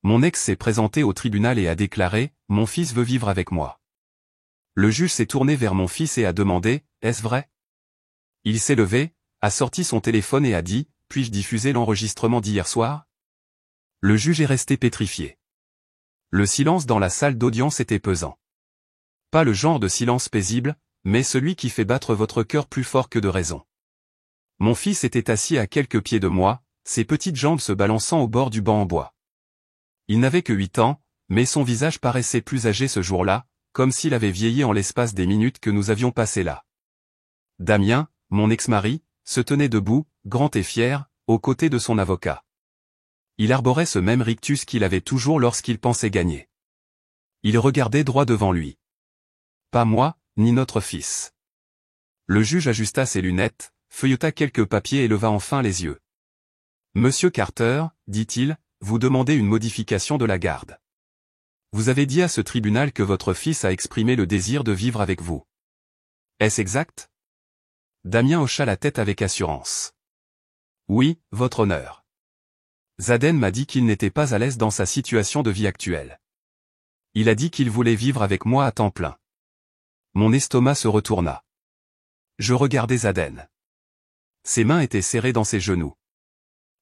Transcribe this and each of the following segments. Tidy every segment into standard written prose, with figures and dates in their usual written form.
Mon ex s'est présenté au tribunal et a déclaré « Mon fils veut vivre avec moi ». Le juge s'est tourné vers mon fils et a demandé « Est-ce vrai ?» Il s'est levé, a sorti son téléphone et a dit « Puis-je diffuser l'enregistrement d'hier soir ?» Le juge est resté pétrifié. Le silence dans la salle d'audience était pesant. Pas le genre de silence paisible, mais celui qui fait battre votre cœur plus fort que de raison. Mon fils était assis à quelques pieds de moi, ses petites jambes se balançant au bord du banc en bois. Il n'avait que 8 ans, mais son visage paraissait plus âgé ce jour-là, comme s'il avait vieilli en l'espace des minutes que nous avions passées là. Damien, mon ex-mari, se tenait debout, grand et fier, aux côtés de son avocat. Il arborait ce même rictus qu'il avait toujours lorsqu'il pensait gagner. Il regardait droit devant lui. Pas moi, ni notre fils. Le juge ajusta ses lunettes, feuilleta quelques papiers et leva enfin les yeux. « Monsieur Carter, dit-il, vous demandez une modification de la garde. Vous avez dit à ce tribunal que votre fils a exprimé le désir de vivre avec vous. Est-ce exact ?» Damien hocha la tête avec assurance. « Oui, votre honneur. Zaden m'a dit qu'il n'était pas à l'aise dans sa situation de vie actuelle. Il a dit qu'il voulait vivre avec moi à temps plein. » Mon estomac se retourna. Je regardais Zaden. Ses mains étaient serrées dans ses genoux.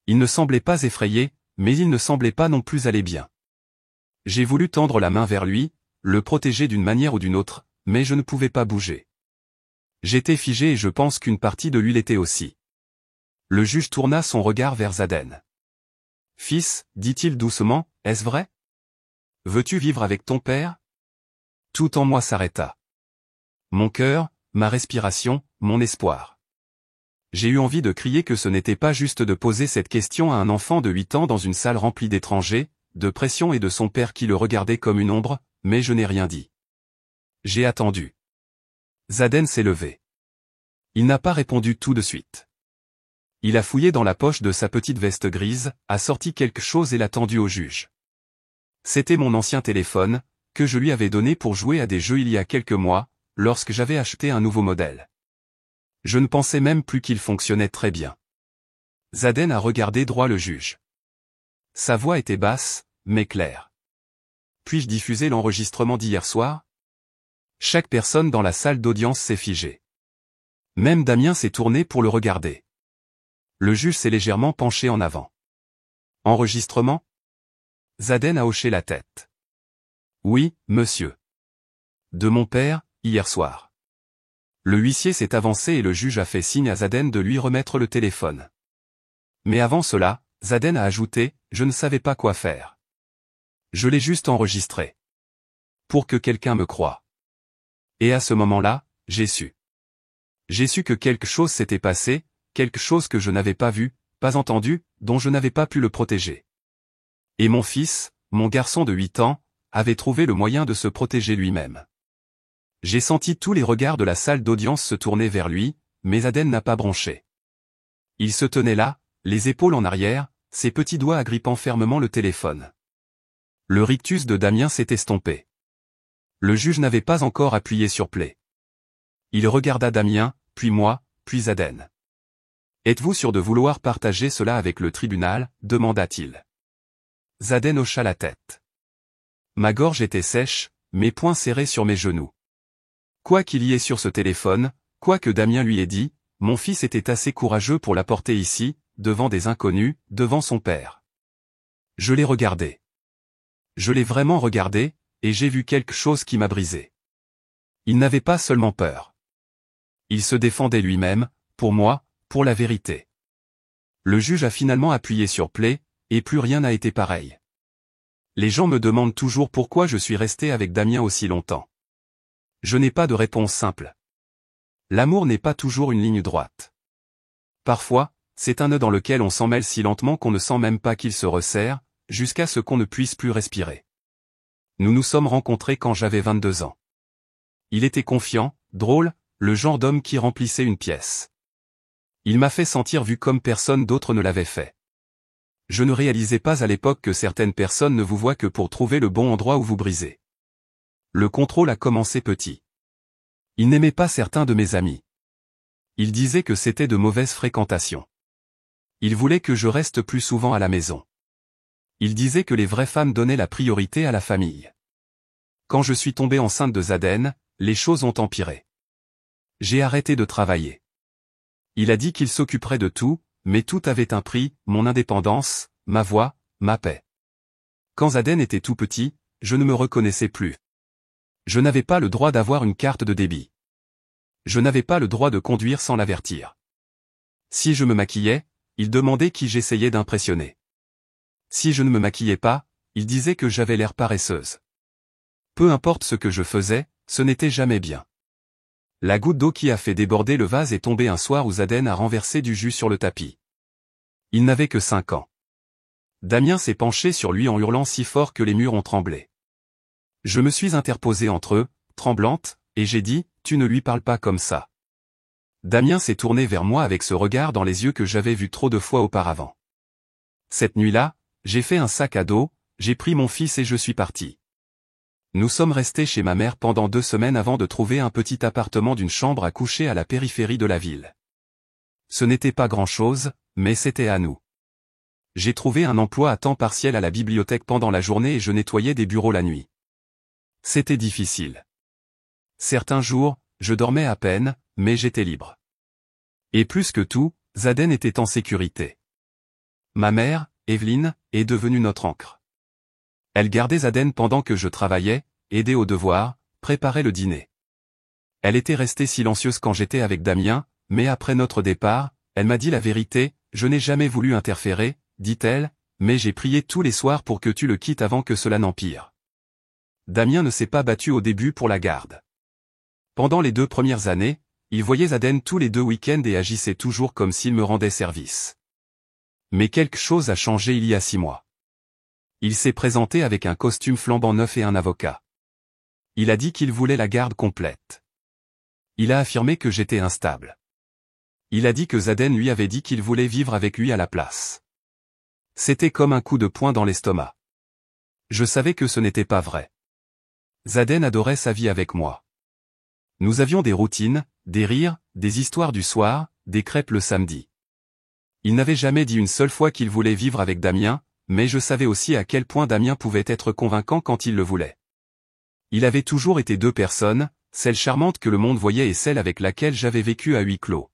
Il ne semblait pas effrayé, mais il ne semblait pas non plus aller bien. J'ai voulu tendre la main vers lui, le protéger d'une manière ou d'une autre, mais je ne pouvais pas bouger. J'étais figé et je pense qu'une partie de lui l'était aussi. Le juge tourna son regard vers Zaden. « Fils, dit-il doucement, est-ce vrai? Veux-tu vivre avec ton père ?» Tout en moi s'arrêta. Mon cœur, ma respiration, mon espoir. J'ai eu envie de crier que ce n'était pas juste de poser cette question à un enfant de 8 ans dans une salle remplie d'étrangers, de pression et de son père qui le regardait comme une ombre, mais je n'ai rien dit. J'ai attendu. Zaden s'est levé. Il n'a pas répondu tout de suite. Il a fouillé dans la poche de sa petite veste grise, a sorti quelque chose et l'a tendu au juge. C'était mon ancien téléphone, que je lui avais donné pour jouer à des jeux il y a quelques mois, lorsque j'avais acheté un nouveau modèle. Je ne pensais même plus qu'il fonctionnait très bien. Zaden a regardé droit le juge. Sa voix était basse, mais claire. Puis-je diffuser l'enregistrement d'hier soir? Chaque personne dans la salle d'audience s'est figée. Même Damien s'est tourné pour le regarder. Le juge s'est légèrement penché en avant. Enregistrement? Zaden a hoché la tête. Oui, monsieur. De mon père, hier soir. Le huissier s'est avancé et le juge a fait signe à Zaden de lui remettre le téléphone. Mais avant cela, Zaden a ajouté, je ne savais pas quoi faire. Je l'ai juste enregistré. Pour que quelqu'un me croie. Et à ce moment-là, j'ai su. J'ai su que quelque chose s'était passé, quelque chose que je n'avais pas vu, pas entendu, dont je n'avais pas pu le protéger. Et mon fils, mon garçon de 8 ans, avait trouvé le moyen de se protéger lui-même. J'ai senti tous les regards de la salle d'audience se tourner vers lui, mais Zaden n'a pas bronché. Il se tenait là, les épaules en arrière, ses petits doigts agrippant fermement le téléphone. Le rictus de Damien s'est estompé. Le juge n'avait pas encore appuyé sur play. Il regarda Damien, puis moi, puis Zaden. « Êtes-vous sûr de vouloir partager cela avec le tribunal ?» demanda-t-il. Zaden hocha la tête. Ma gorge était sèche, mes poings serrés sur mes genoux. Quoi qu'il y ait sur ce téléphone, quoi que Damien lui ait dit, mon fils était assez courageux pour l'apporter ici, devant des inconnus, devant son père. Je l'ai regardé. Je l'ai vraiment regardé, et j'ai vu quelque chose qui m'a brisé. Il n'avait pas seulement peur. Il se défendait lui-même, pour moi, pour la vérité. Le juge a finalement appuyé sur play, et plus rien n'a été pareil. Les gens me demandent toujours pourquoi je suis resté avec Damien aussi longtemps. Je n'ai pas de réponse simple. L'amour n'est pas toujours une ligne droite. Parfois, c'est un nœud dans lequel on s'emmêle si lentement qu'on ne sent même pas qu'il se resserre, jusqu'à ce qu'on ne puisse plus respirer. Nous nous sommes rencontrés quand j'avais 22 ans. Il était confiant, drôle, le genre d'homme qui remplissait une pièce. Il m'a fait sentir vu comme personne d'autre ne l'avait fait. Je ne réalisais pas à l'époque que certaines personnes ne vous voient que pour trouver le bon endroit où vous briser. Le contrôle a commencé petit. Il n'aimait pas certains de mes amis. Il disait que c'était de mauvaises fréquentations. Il voulait que je reste plus souvent à la maison. Il disait que les vraies femmes donnaient la priorité à la famille. Quand je suis tombée enceinte de Zaden, les choses ont empiré. J'ai arrêté de travailler. Il a dit qu'il s'occuperait de tout, mais tout avait un prix, mon indépendance, ma voix, ma paix. Quand Zaden était tout petit, je ne me reconnaissais plus. Je n'avais pas le droit d'avoir une carte de débit. Je n'avais pas le droit de conduire sans l'avertir. Si je me maquillais, il demandait qui j'essayais d'impressionner. Si je ne me maquillais pas, il disait que j'avais l'air paresseuse. Peu importe ce que je faisais, ce n'était jamais bien. La goutte d'eau qui a fait déborder le vase est tombée un soir où Zaden a renversé du jus sur le tapis. Il n'avait que 5 ans. Damien s'est penché sur lui en hurlant si fort que les murs ont tremblé. Je me suis interposée entre eux, tremblante, et j'ai dit, « Tu ne lui parles pas comme ça. » Damien s'est tourné vers moi avec ce regard dans les yeux que j'avais vu trop de fois auparavant. Cette nuit-là, j'ai fait un sac à dos, j'ai pris mon fils et je suis parti. Nous sommes restés chez ma mère pendant 2 semaines avant de trouver un petit appartement d'une chambre à coucher à la périphérie de la ville. Ce n'était pas grand-chose, mais c'était à nous. J'ai trouvé un emploi à temps partiel à la bibliothèque pendant la journée et je nettoyais des bureaux la nuit. C'était difficile. Certains jours, je dormais à peine, mais j'étais libre. Et plus que tout, Zaden était en sécurité. Ma mère, Evelyne, est devenue notre ancre. Elle gardait Zaden pendant que je travaillais, aidait aux devoirs, préparait le dîner. Elle était restée silencieuse quand j'étais avec Damien, mais après notre départ, elle m'a dit la vérité, « Je n'ai jamais voulu interférer, » dit-elle, « mais j'ai prié tous les soirs pour que tu le quittes avant que cela n'empire. » Damien ne s'est pas battu au début pour la garde. Pendant les 2 premières années, il voyait Zaden tous les 2 week-ends et agissait toujours comme s'il me rendait service. Mais quelque chose a changé il y a 6 mois. Il s'est présenté avec un costume flambant neuf et un avocat. Il a dit qu'il voulait la garde complète. Il a affirmé que j'étais instable. Il a dit que Zaden lui avait dit qu'il voulait vivre avec lui à la place. C'était comme un coup de poing dans l'estomac. Je savais que ce n'était pas vrai. Zaden adorait sa vie avec moi. Nous avions des routines, des rires, des histoires du soir, des crêpes le samedi. Il n'avait jamais dit une seule fois qu'il voulait vivre avec Damien, mais je savais aussi à quel point Damien pouvait être convaincant quand il le voulait. Il avait toujours été 2 personnes, celle charmante que le monde voyait et celle avec laquelle j'avais vécu à huis clos.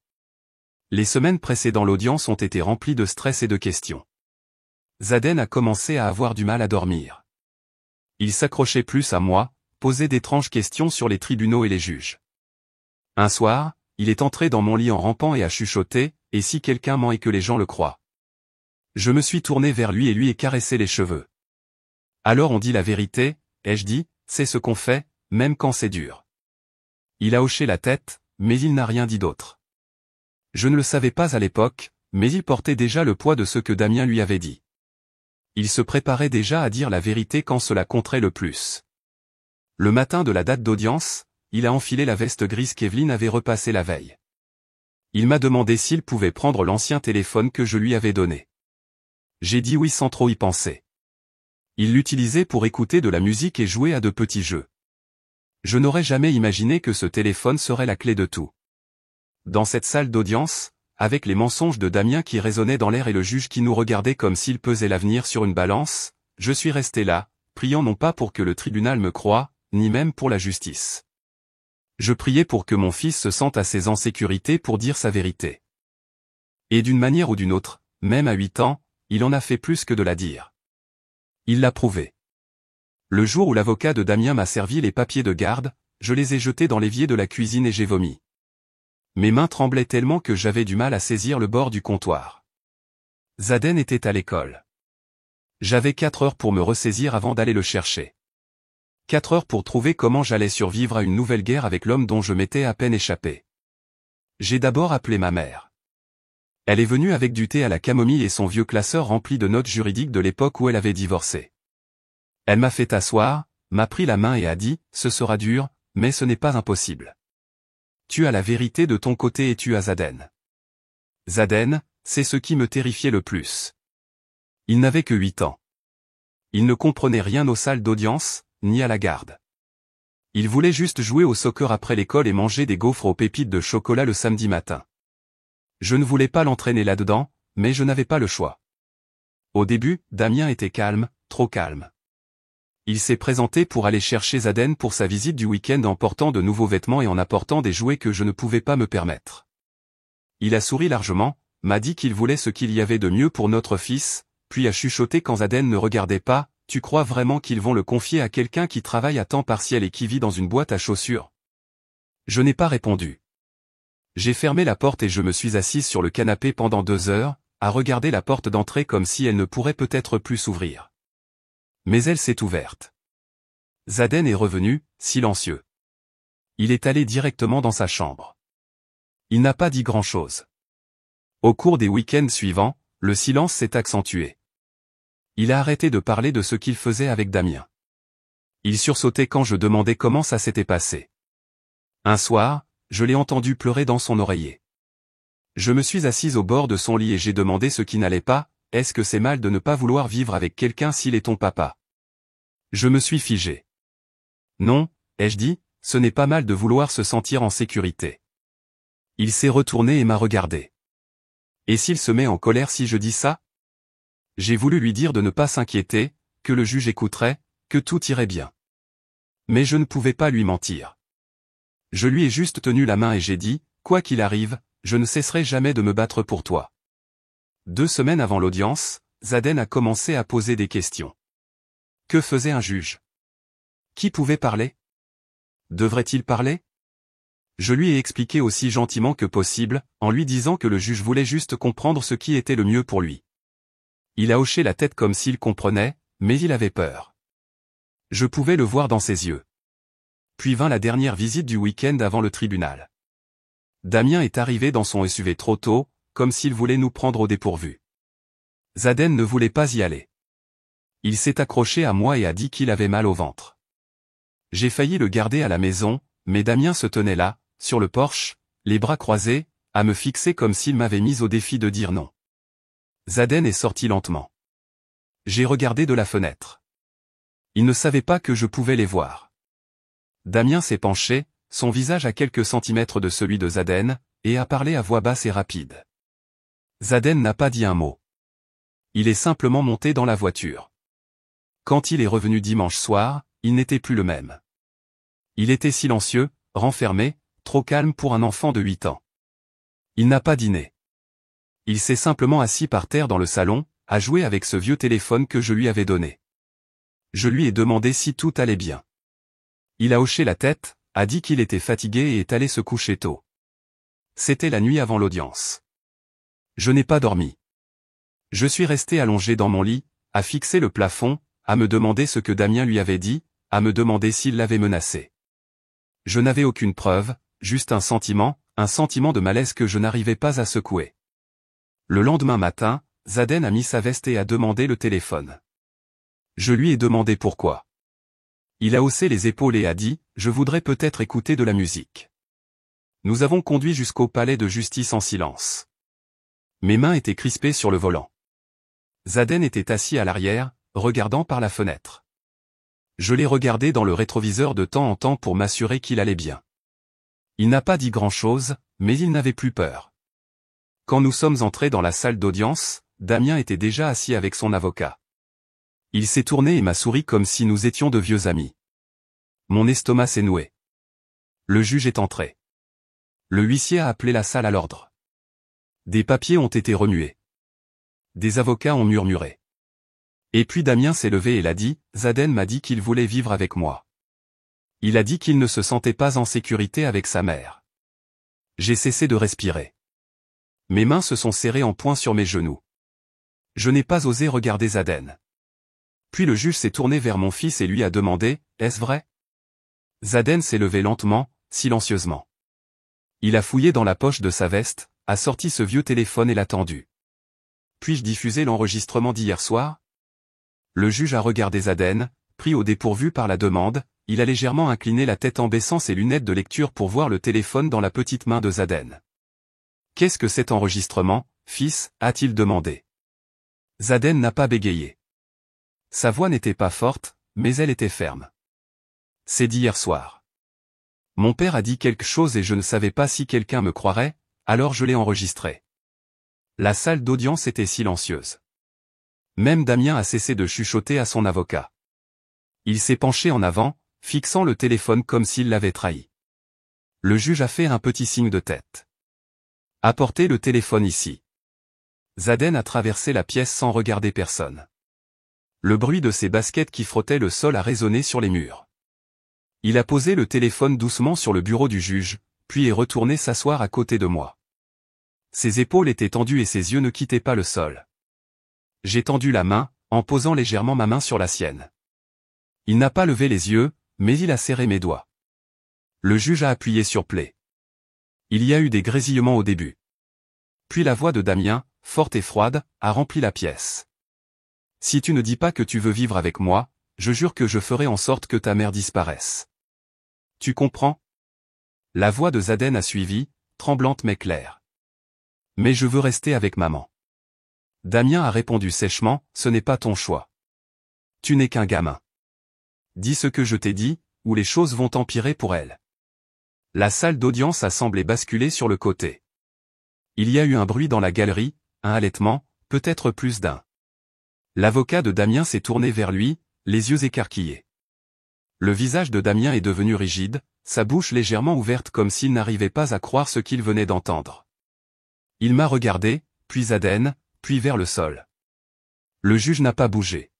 Les semaines précédant l'audience ont été remplies de stress et de questions. Zaden a commencé à avoir du mal à dormir. Il s'accrochait plus à moi, posait d'étranges questions sur les tribunaux et les juges. Un soir, il est entré dans mon lit en rampant et a chuchoté, « Et si quelqu'un ment et que les gens le croient ?» Je me suis tourné vers lui et lui ai caressé les cheveux. « Alors on dit la vérité, » ai-je dit, « c'est ce qu'on fait, même quand c'est dur. » Il a hoché la tête, mais il n'a rien dit d'autre. Je ne le savais pas à l'époque, mais il portait déjà le poids de ce que Damien lui avait dit. Il se préparait déjà à dire la vérité quand cela compterait le plus. Le matin de la date d'audience, il a enfilé la veste grise qu'Evelyne avait repassée la veille. Il m'a demandé s'il pouvait prendre l'ancien téléphone que je lui avais donné. J'ai dit oui sans trop y penser. Il l'utilisait pour écouter de la musique et jouer à de petits jeux. Je n'aurais jamais imaginé que ce téléphone serait la clé de tout. Dans cette salle d'audience, avec les mensonges de Damien qui résonnaient dans l'air et le juge qui nous regardait comme s'il pesait l'avenir sur une balance, je suis resté là, priant non pas pour que le tribunal me croie, ni même pour la justice. Je priais pour que mon fils se sente assez en sécurité pour dire sa vérité. Et d'une manière ou d'une autre, même à 8 ans, il en a fait plus que de la dire. Il l'a prouvé. Le jour où l'avocat de Damien m'a servi les papiers de garde, je les ai jetés dans l'évier de la cuisine et j'ai vomi. Mes mains tremblaient tellement que j'avais du mal à saisir le bord du comptoir. Zaden était à l'école. J'avais 4 heures pour me ressaisir avant d'aller le chercher. 4 heures pour trouver comment j'allais survivre à une nouvelle guerre avec l'homme dont je m'étais à peine échappé. J'ai d'abord appelé ma mère. Elle est venue avec du thé à la camomille et son vieux classeur rempli de notes juridiques de l'époque où elle avait divorcé. Elle m'a fait asseoir, m'a pris la main et a dit, « Ce sera dur, mais ce n'est pas impossible. Tu as la vérité de ton côté et tu as Zaden. » Zaden, c'est ce qui me terrifiait le plus. Il n'avait que 8 ans. Il ne comprenait rien aux salles d'audience, ni à la garde. Il voulait juste jouer au soccer après l'école et manger des gaufres aux pépites de chocolat le samedi matin. Je ne voulais pas l'entraîner là-dedans, mais je n'avais pas le choix. Au début, Damien était calme, trop calme. Il s'est présenté pour aller chercher Zaden pour sa visite du week-end en portant de nouveaux vêtements et en apportant des jouets que je ne pouvais pas me permettre. Il a souri largement, m'a dit qu'il voulait ce qu'il y avait de mieux pour notre fils, puis a chuchoté quand Zaden ne regardait pas, « Tu crois vraiment qu'ils vont le confier à quelqu'un qui travaille à temps partiel et qui vit dans une boîte à chaussures ?» Je n'ai pas répondu. J'ai fermé la porte et je me suis assise sur le canapé pendant 2 heures, à regarder la porte d'entrée comme si elle ne pourrait peut-être plus s'ouvrir. Mais elle s'est ouverte. Zaden est revenu, silencieux. Il est allé directement dans sa chambre. Il n'a pas dit grand-chose. Au cours des week-ends suivants, le silence s'est accentué. Il a arrêté de parler de ce qu'il faisait avec Damien. Il sursautait quand je demandais comment ça s'était passé. Un soir, je l'ai entendu pleurer dans son oreiller. Je me suis assise au bord de son lit et j'ai demandé ce qui n'allait pas, « Est-ce que c'est mal de ne pas vouloir vivre avec quelqu'un s'il est ton papa ?» Je me suis figé. Non, ai-je dit, ce n'est pas mal de vouloir se sentir en sécurité. Il s'est retourné et m'a regardé. Et s'il se met en colère si je dis ça? J'ai voulu lui dire de ne pas s'inquiéter, que le juge écouterait, que tout irait bien. Mais je ne pouvais pas lui mentir. Je lui ai juste tenu la main et j'ai dit, quoi qu'il arrive, je ne cesserai jamais de me battre pour toi. 2 semaines avant l'audience, Zaden a commencé à poser des questions. Que faisait un juge? Qui pouvait parler? Devrait-il parler? Je lui ai expliqué aussi gentiment que possible, en lui disant que le juge voulait juste comprendre ce qui était le mieux pour lui. Il a hoché la tête comme s'il comprenait, mais il avait peur. Je pouvais le voir dans ses yeux. Puis vint la dernière visite du week-end avant le tribunal. Damien est arrivé dans son SUV trop tôt, comme s'il voulait nous prendre au dépourvu. Zaden ne voulait pas y aller. Il s'est accroché à moi et a dit qu'il avait mal au ventre. J'ai failli le garder à la maison, mais Damien se tenait là, sur le porche, les bras croisés, à me fixer comme s'il m'avait mis au défi de dire non. Zaden est sorti lentement. J'ai regardé de la fenêtre. Il ne savait pas que je pouvais les voir. Damien s'est penché, son visage à quelques centimètres de celui de Zaden, et a parlé à voix basse et rapide. Zaden n'a pas dit un mot. Il est simplement monté dans la voiture. Quand il est revenu dimanche soir, il n'était plus le même. Il était silencieux, renfermé, trop calme pour un enfant de 8 ans. Il n'a pas dîné. Il s'est simplement assis par terre dans le salon, à jouer avec ce vieux téléphone que je lui avais donné. Je lui ai demandé si tout allait bien. Il a hoché la tête, a dit qu'il était fatigué et est allé se coucher tôt. C'était la nuit avant l'audience. Je n'ai pas dormi. Je suis resté allongé dans mon lit, à fixer le plafond, à me demander ce que Damien lui avait dit, à me demander s'il l'avait menacé. Je n'avais aucune preuve, juste un sentiment de malaise que je n'arrivais pas à secouer. Le lendemain matin, Zaden a mis sa veste et a demandé le téléphone. Je lui ai demandé pourquoi. Il a haussé les épaules et a dit, « Je voudrais peut-être écouter de la musique. » Nous avons conduit jusqu'au palais de justice en silence. Mes mains étaient crispées sur le volant. Zaden était assis à l'arrière, regardant par la fenêtre. Je l'ai regardé dans le rétroviseur de temps en temps pour m'assurer qu'il allait bien. Il n'a pas dit grand-chose, mais il n'avait plus peur. Quand nous sommes entrés dans la salle d'audience, Damien était déjà assis avec son avocat. Il s'est tourné et m'a souri comme si nous étions de vieux amis. Mon estomac s'est noué. Le juge est entré. Le huissier a appelé la salle à l'ordre. Des papiers ont été remués. Des avocats ont murmuré. Et puis Damien s'est levé et l'a dit, « Zaden m'a dit qu'il voulait vivre avec moi. Il a dit qu'il ne se sentait pas en sécurité avec sa mère. » J'ai cessé de respirer. Mes mains se sont serrées en poing sur mes genoux. Je n'ai pas osé regarder Zaden. Puis le juge s'est tourné vers mon fils et lui a demandé, « Est-ce vrai ?» Zaden s'est levé lentement, silencieusement. Il a fouillé dans la poche de sa veste, a sorti ce vieux téléphone et l'a tendu. « Puis-je diffuser l'enregistrement d'hier soir ?» Le juge a regardé Zaden, pris au dépourvu par la demande, il a légèrement incliné la tête en baissant ses lunettes de lecture pour voir le téléphone dans la petite main de Zaden. « Qu'est-ce que cet enregistrement, fils ?» a-t-il demandé. Zaden n'a pas bégayé. Sa voix n'était pas forte, mais elle était ferme. « C'est d'hier soir. Mon père a dit quelque chose et je ne savais pas si quelqu'un me croirait, alors je l'ai enregistré. » La salle d'audience était silencieuse. Même Damien a cessé de chuchoter à son avocat. Il s'est penché en avant, fixant le téléphone comme s'il l'avait trahi. Le juge a fait un petit signe de tête. Apportez le téléphone ici. Zaden a traversé la pièce sans regarder personne. Le bruit de ses baskets qui frottaient le sol a résonné sur les murs. Il a posé le téléphone doucement sur le bureau du juge, puis est retourné s'asseoir à côté de moi. Ses épaules étaient tendues et ses yeux ne quittaient pas le sol. J'ai tendu la main, en posant légèrement ma main sur la sienne. Il n'a pas levé les yeux, mais il a serré mes doigts. Le juge a appuyé sur play. Il y a eu des grésillements au début. Puis la voix de Damien, forte et froide, a rempli la pièce. Si tu ne dis pas que tu veux vivre avec moi, je jure que je ferai en sorte que ta mère disparaisse. Tu comprends? La voix de Zaden a suivi, tremblante mais claire. Mais je veux rester avec maman. Damien a répondu sèchement, ce n'est pas ton choix. Tu n'es qu'un gamin. Dis ce que je t'ai dit, ou les choses vont empirer pour elle. La salle d'audience a semblé basculer sur le côté. Il y a eu un bruit dans la galerie, un halètement, peut-être plus d'un. L'avocat de Damien s'est tourné vers lui, les yeux écarquillés. Le visage de Damien est devenu rigide, sa bouche légèrement ouverte comme s'il n'arrivait pas à croire ce qu'il venait d'entendre. Il m'a regardé, puis Zaden, puis vers le sol. Le juge n'a pas bougé.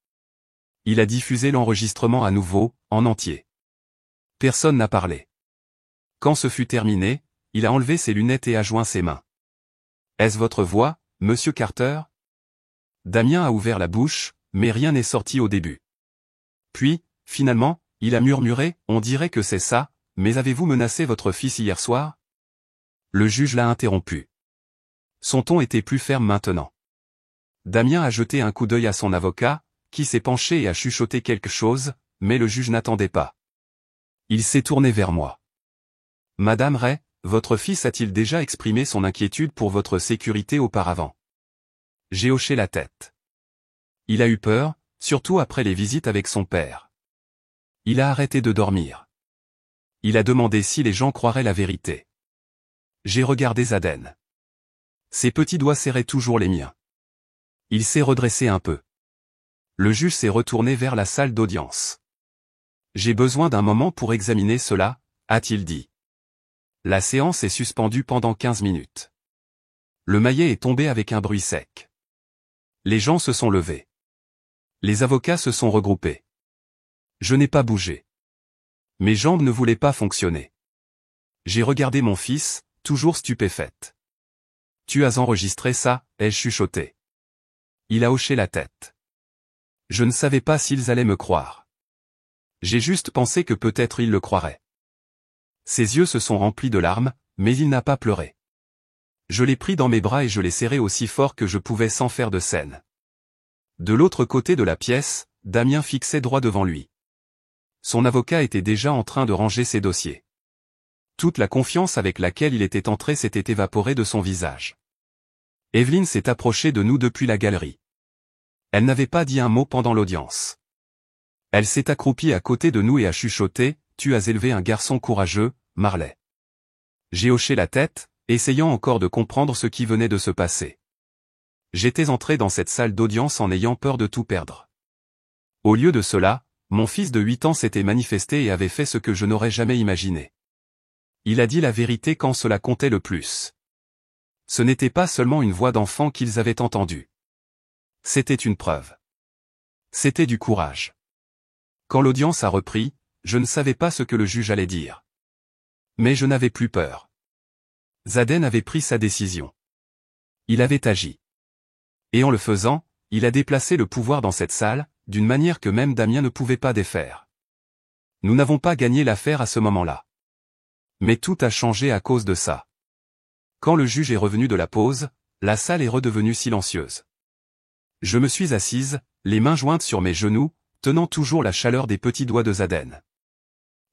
Il a diffusé l'enregistrement à nouveau, en entier. Personne n'a parlé. Quand ce fut terminé, il a enlevé ses lunettes et a joint ses mains. « Est-ce votre voix, monsieur Carter ?» Damien a ouvert la bouche, mais rien n'est sorti au début. Puis, finalement, il a murmuré, « On dirait que c'est ça, mais avez-vous menacé votre fils hier soir ?» Le juge l'a interrompu. Son ton était plus ferme maintenant. Damien a jeté un coup d'œil à son avocat, qui s'est penché et a chuchoté quelque chose, mais le juge n'attendait pas. Il s'est tourné vers moi. « Madame Ray, votre fils a-t-il déjà exprimé son inquiétude pour votre sécurité auparavant ?» J'ai hoché la tête. Il a eu peur, surtout après les visites avec son père. Il a arrêté de dormir. Il a demandé si les gens croiraient la vérité. J'ai regardé Zaden. Ses petits doigts serraient toujours les miens. Il s'est redressé un peu. Le juge s'est retourné vers la salle d'audience. « J'ai besoin d'un moment pour examiner cela, » a-t-il dit. La séance est suspendue pendant 15 minutes. Le maillet est tombé avec un bruit sec. Les gens se sont levés. Les avocats se sont regroupés. Je n'ai pas bougé. Mes jambes ne voulaient pas fonctionner. J'ai regardé mon fils, toujours stupéfaite. « Tu as enregistré ça ?» ai-je chuchoté. Il a hoché la tête. Je ne savais pas s'ils allaient me croire. J'ai juste pensé que peut-être ils le croiraient. Ses yeux se sont remplis de larmes, mais il n'a pas pleuré. Je l'ai pris dans mes bras et je l'ai serré aussi fort que je pouvais sans faire de scène. De l'autre côté de la pièce, Damien fixait droit devant lui. Son avocat était déjà en train de ranger ses dossiers. Toute la confiance avec laquelle il était entré s'était évaporée de son visage. Evelyne s'est approchée de nous depuis la galerie. Elle n'avait pas dit un mot pendant l'audience. Elle s'est accroupie à côté de nous et a chuchoté, « Tu as élevé un garçon courageux, Marley. » J'ai hoché la tête, essayant encore de comprendre ce qui venait de se passer. J'étais entré dans cette salle d'audience en ayant peur de tout perdre. Au lieu de cela, mon fils de 8 ans s'était manifesté et avait fait ce que je n'aurais jamais imaginé. Il a dit la vérité quand cela comptait le plus. Ce n'était pas seulement une voix d'enfant qu'ils avaient entendue. C'était une preuve. C'était du courage. Quand l'audience a repris, je ne savais pas ce que le juge allait dire. Mais je n'avais plus peur. Zaden avait pris sa décision. Il avait agi. Et en le faisant, il a déplacé le pouvoir dans cette salle, d'une manière que même Damien ne pouvait pas défaire. Nous n'avons pas gagné l'affaire à ce moment-là. Mais tout a changé à cause de ça. Quand le juge est revenu de la pause, la salle est redevenue silencieuse. Je me suis assise, les mains jointes sur mes genoux, tenant toujours la chaleur des petits doigts de Zaden.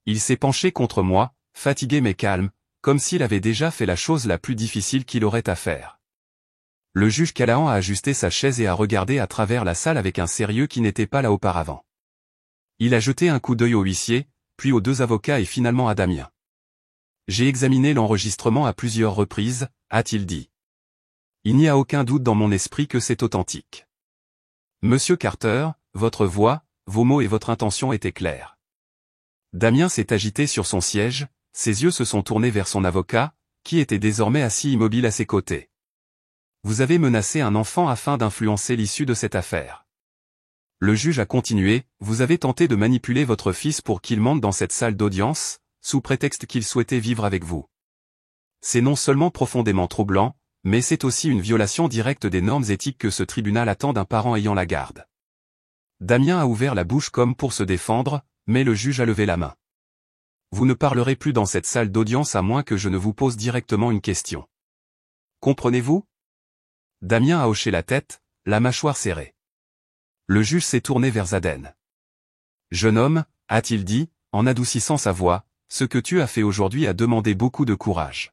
Il s'est penché contre moi, fatigué mais calme, comme s'il avait déjà fait la chose la plus difficile qu'il aurait à faire. Le juge Callahan a ajusté sa chaise et a regardé à travers la salle avec un sérieux qui n'était pas là auparavant. Il a jeté un coup d'œil au huissier, puis aux 2 avocats et finalement à Damien. « J'ai examiné l'enregistrement à plusieurs reprises, » a-t-il dit. « Il n'y a aucun doute dans mon esprit que c'est authentique. Monsieur Carter, votre voix, vos mots et votre intention étaient clairs. Damien s'est agité sur son siège, ses yeux se sont tournés vers son avocat, qui était désormais assis immobile à ses côtés. Vous avez menacé un enfant afin d'influencer l'issue de cette affaire. Le juge a continué, vous avez tenté de manipuler votre fils pour qu'il monte dans cette salle d'audience, sous prétexte qu'il souhaitait vivre avec vous. C'est non seulement profondément troublant, mais c'est aussi une violation directe des normes éthiques que ce tribunal attend d'un parent ayant la garde. Damien a ouvert la bouche comme pour se défendre, mais le juge a levé la main. Vous ne parlerez plus dans cette salle d'audience à moins que je ne vous pose directement une question. Comprenez-vous? Damien a hoché la tête, la mâchoire serrée. Le juge s'est tourné vers Zaden. Jeune homme, a-t-il dit, en adoucissant sa voix, ce que tu as fait aujourd'hui a demandé beaucoup de courage.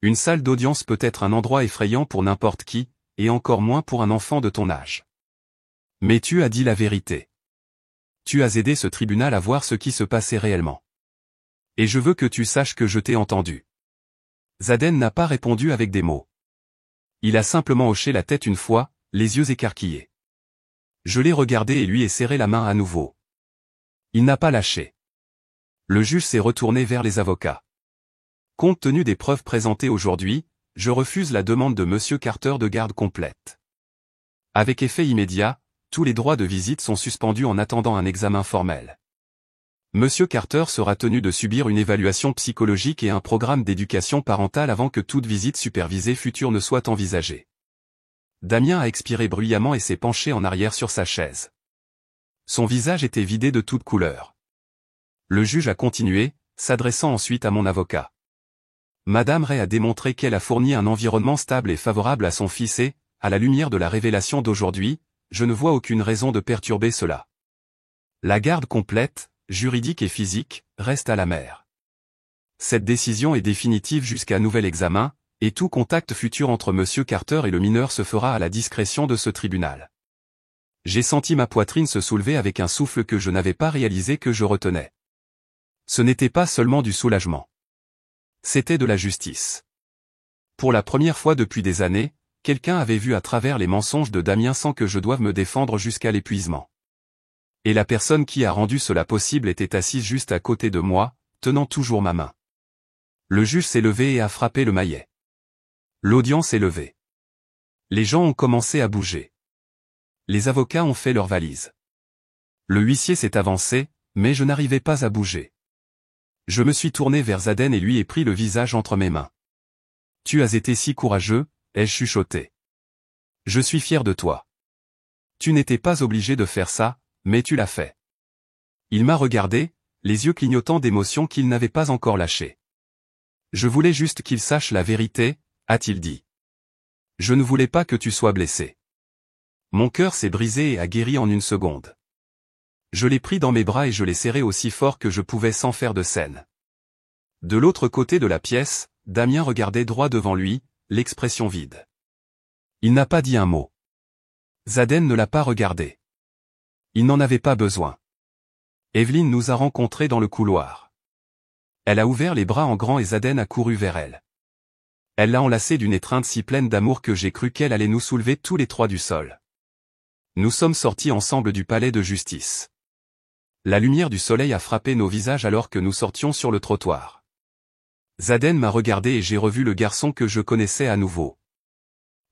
Une salle d'audience peut être un endroit effrayant pour n'importe qui, et encore moins pour un enfant de ton âge. Mais tu as dit la vérité. Tu as aidé ce tribunal à voir ce qui se passait réellement. Et je veux que tu saches que je t'ai entendu. Zaden n'a pas répondu avec des mots. Il a simplement hoché la tête une fois, les yeux écarquillés. Je l'ai regardé et lui ai serré la main à nouveau. Il n'a pas lâché. Le juge s'est retourné vers les avocats. Compte tenu des preuves présentées aujourd'hui, je refuse la demande de Monsieur Carter de garde complète. Avec effet immédiat, tous les droits de visite sont suspendus en attendant un examen formel. Monsieur Carter sera tenu de subir une évaluation psychologique et un programme d'éducation parentale avant que toute visite supervisée future ne soit envisagée. Damien a expiré bruyamment et s'est penché en arrière sur sa chaise. Son visage était vidé de toute couleur. Le juge a continué, s'adressant ensuite à mon avocat. Madame Ray a démontré qu'elle a fourni un environnement stable et favorable à son fils et, à la lumière de la révélation d'aujourd'hui, je ne vois aucune raison de perturber cela. La garde complète, juridique et physique, reste à la mère. Cette décision est définitive jusqu'à nouvel examen, et tout contact futur entre Monsieur Carter et le mineur se fera à la discrétion de ce tribunal. J'ai senti ma poitrine se soulever avec un souffle que je n'avais pas réalisé que je retenais. Ce n'était pas seulement du soulagement. C'était de la justice. Pour la première fois depuis des années, quelqu'un avait vu à travers les mensonges de Damien sans que je doive me défendre jusqu'à l'épuisement. Et la personne qui a rendu cela possible était assise juste à côté de moi, tenant toujours ma main. Le juge s'est levé et a frappé le maillet. L'audience est levée. Les gens ont commencé à bouger. Les avocats ont fait leurs valises. Le huissier s'est avancé, mais je n'arrivais pas à bouger. Je me suis tourné vers Zaden et lui ai pris le visage entre mes mains. « Tu as été si courageux », ai-je chuchoté. « Je suis fier de toi. Tu n'étais pas obligé de faire ça, mais tu l'as fait. » Il m'a regardé, les yeux clignotant d'émotion qu'il n'avait pas encore lâchées. « Je voulais juste qu'il sache la vérité », a-t-il dit. « Je ne voulais pas que tu sois blessé. » Mon cœur s'est brisé et a guéri en une seconde. Je l'ai pris dans mes bras et je l'ai serré aussi fort que je pouvais sans faire de scène. De l'autre côté de la pièce, Damien regardait droit devant lui, l'expression vide. Il n'a pas dit un mot. Zaden ne l'a pas regardé. Il n'en avait pas besoin. Evelyne nous a rencontrés dans le couloir. Elle a ouvert les bras en grand et Zaden a couru vers elle. Elle l'a enlacée d'une étreinte si pleine d'amour que j'ai cru qu'elle allait nous soulever tous les trois du sol. Nous sommes sortis ensemble du palais de justice. La lumière du soleil a frappé nos visages alors que nous sortions sur le trottoir. Zaden m'a regardé et j'ai revu le garçon que je connaissais à nouveau.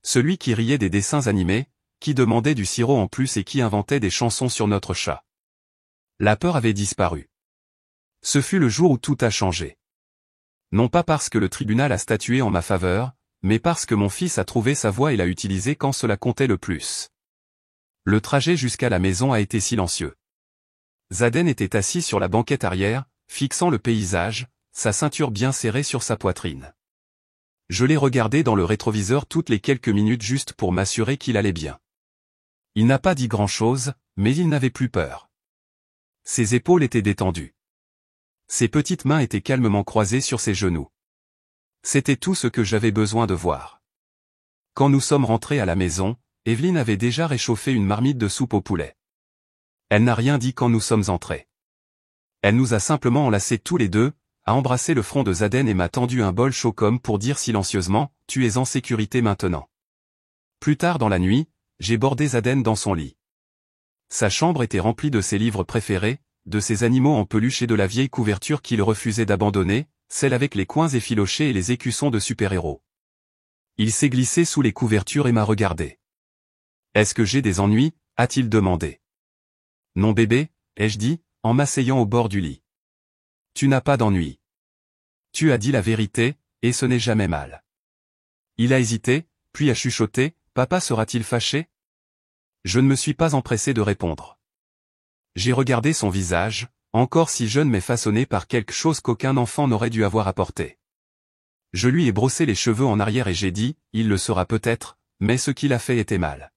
Celui qui riait des dessins animés, qui demandait du sirop en plus et qui inventait des chansons sur notre chat. La peur avait disparu. Ce fut le jour où tout a changé. Non pas parce que le tribunal a statué en ma faveur, mais parce que mon fils a trouvé sa voie et l'a utilisée quand cela comptait le plus. Le trajet jusqu'à la maison a été silencieux. Zaden était assis sur la banquette arrière, fixant le paysage, sa ceinture bien serrée sur sa poitrine. Je l'ai regardé dans le rétroviseur toutes les quelques minutes juste pour m'assurer qu'il allait bien. Il n'a pas dit grand-chose, mais il n'avait plus peur. Ses épaules étaient détendues. Ses petites mains étaient calmement croisées sur ses genoux. C'était tout ce que j'avais besoin de voir. Quand nous sommes rentrés à la maison, Evelyne avait déjà réchauffé une marmite de soupe au poulet. Elle n'a rien dit quand nous sommes entrés. Elle nous a simplement enlacés tous les deux, a embrassé le front de Zaden et m'a tendu un bol chaud comme pour dire silencieusement « Tu es en sécurité maintenant ». Plus tard dans la nuit, j'ai bordé Zaden dans son lit. Sa chambre était remplie de ses livres préférés, de ses animaux en peluche et de la vieille couverture qu'il refusait d'abandonner, celle avec les coins effilochés et les écussons de super-héros. Il s'est glissé sous les couvertures et m'a regardé. « Est-ce que j'ai des ennuis ?» a-t-il demandé. « Non bébé, ai-je dit, en m'asseyant au bord du lit. Tu n'as pas d'ennui. Tu as dit la vérité, et ce n'est jamais mal. » Il a hésité, puis a chuchoté, « Papa sera-t-il fâché ?» Je ne me suis pas empressé de répondre. J'ai regardé son visage, encore si jeune mais façonné par quelque chose qu'aucun enfant n'aurait dû avoir apporté. Je lui ai brossé les cheveux en arrière et j'ai dit, « Il le sera peut-être, mais ce qu'il a fait était mal.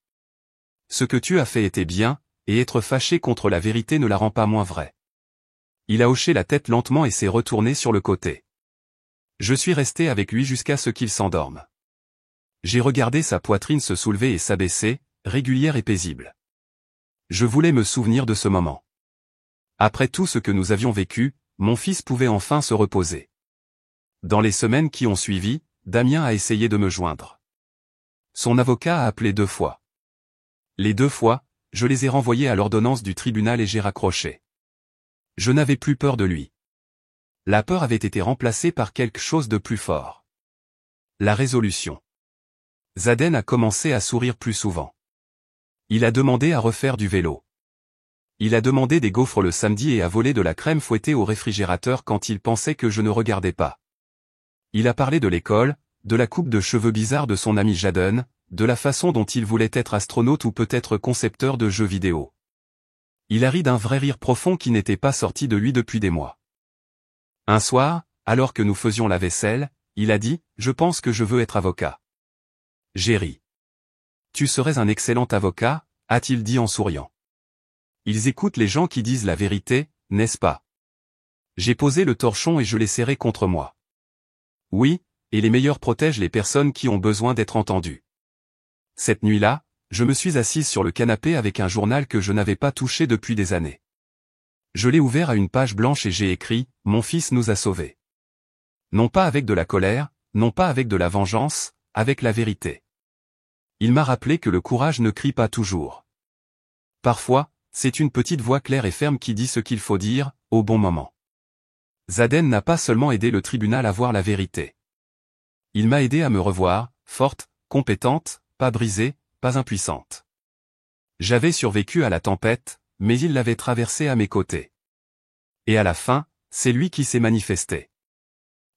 Ce que tu as fait était bien, et être fâché contre la vérité ne la rend pas moins vraie. » Il a hoché la tête lentement et s'est retourné sur le côté. Je suis resté avec lui jusqu'à ce qu'il s'endorme. J'ai regardé sa poitrine se soulever et s'abaisser, régulière et paisible. Je voulais me souvenir de ce moment. Après tout ce que nous avions vécu, mon fils pouvait enfin se reposer. Dans les semaines qui ont suivi, Damien a essayé de me joindre. Son avocat a appelé 2 fois. Les 2 fois, je les ai renvoyés à l'ordonnance du tribunal et j'ai raccroché. Je n'avais plus peur de lui. La peur avait été remplacée par quelque chose de plus fort. La résolution. Zaden a commencé à sourire plus souvent. Il a demandé à refaire du vélo. Il a demandé des gaufres le samedi et a volé de la crème fouettée au réfrigérateur quand il pensait que je ne regardais pas. Il a parlé de l'école, de la coupe de cheveux bizarre de son ami Jaden, de la façon dont il voulait être astronaute ou peut-être concepteur de jeux vidéo. Il a ri d'un vrai rire profond qui n'était pas sorti de lui depuis des mois. Un soir, alors que nous faisions la vaisselle, il a dit « Je pense que je veux être avocat. » J'ai ri. « Tu serais un excellent avocat ?» a-t-il dit en souriant. Ils écoutent les gens qui disent la vérité, n'est-ce pas? J'ai posé le torchon et je l'ai serré contre moi. Oui, et les meilleurs protègent les personnes qui ont besoin d'être entendues. Cette nuit-là, je me suis assise sur le canapé avec un journal que je n'avais pas touché depuis des années. Je l'ai ouvert à une page blanche et j'ai écrit « Mon fils nous a sauvés ». Non pas avec de la colère, non pas avec de la vengeance, avec la vérité. Il m'a rappelé que le courage ne crie pas toujours. Parfois, c'est une petite voix claire et ferme qui dit ce qu'il faut dire, au bon moment. Zaden n'a pas seulement aidé le tribunal à voir la vérité. Il m'a aidé à me revoir, forte, compétente, pas brisée, pas impuissante. J'avais survécu à la tempête, mais il l'avait traversée à mes côtés. Et à la fin, c'est lui qui s'est manifesté.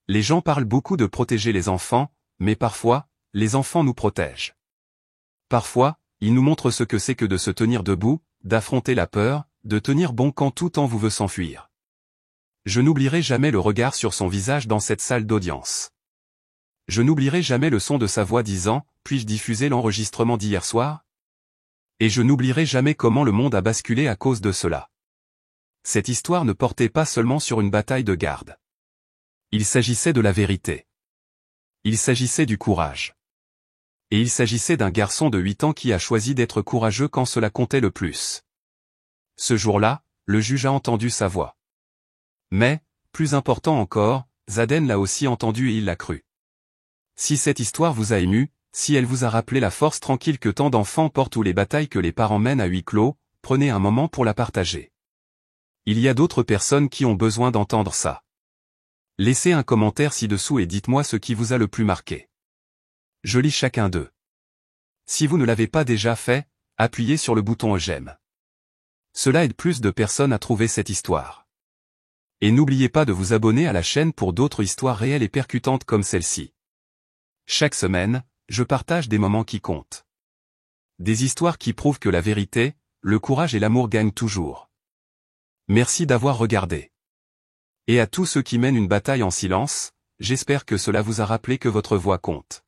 Les gens parlent beaucoup de protéger les enfants, mais parfois, les enfants nous protègent. Parfois, ils nous montrent ce que c'est que de se tenir debout, d'affronter la peur, de tenir bon quand tout en vous veut s'enfuir. Je n'oublierai jamais le regard sur son visage dans cette salle d'audience. Je n'oublierai jamais le son de sa voix disant « Puis-je diffuser l'enregistrement d'hier soir ?» Et je n'oublierai jamais comment le monde a basculé à cause de cela. Cette histoire ne portait pas seulement sur une bataille de garde. Il s'agissait de la vérité. Il s'agissait du courage. Et il s'agissait d'un garçon de 8 ans qui a choisi d'être courageux quand cela comptait le plus. Ce jour-là, le juge a entendu sa voix. Mais, plus important encore, Zaden l'a aussi entendu et il l'a cru. Si cette histoire vous a ému, si elle vous a rappelé la force tranquille que tant d'enfants portent ou les batailles que les parents mènent à huis clos, prenez un moment pour la partager. Il y a d'autres personnes qui ont besoin d'entendre ça. Laissez un commentaire ci-dessous et dites-moi ce qui vous a le plus marqué. Je lis chacun d'eux. Si vous ne l'avez pas déjà fait, appuyez sur le bouton j'aime. Cela aide plus de personnes à trouver cette histoire. Et n'oubliez pas de vous abonner à la chaîne pour d'autres histoires réelles et percutantes comme celle-ci. Chaque semaine, je partage des moments qui comptent. Des histoires qui prouvent que la vérité, le courage et l'amour gagnent toujours. Merci d'avoir regardé. Et à tous ceux qui mènent une bataille en silence, j'espère que cela vous a rappelé que votre voix compte.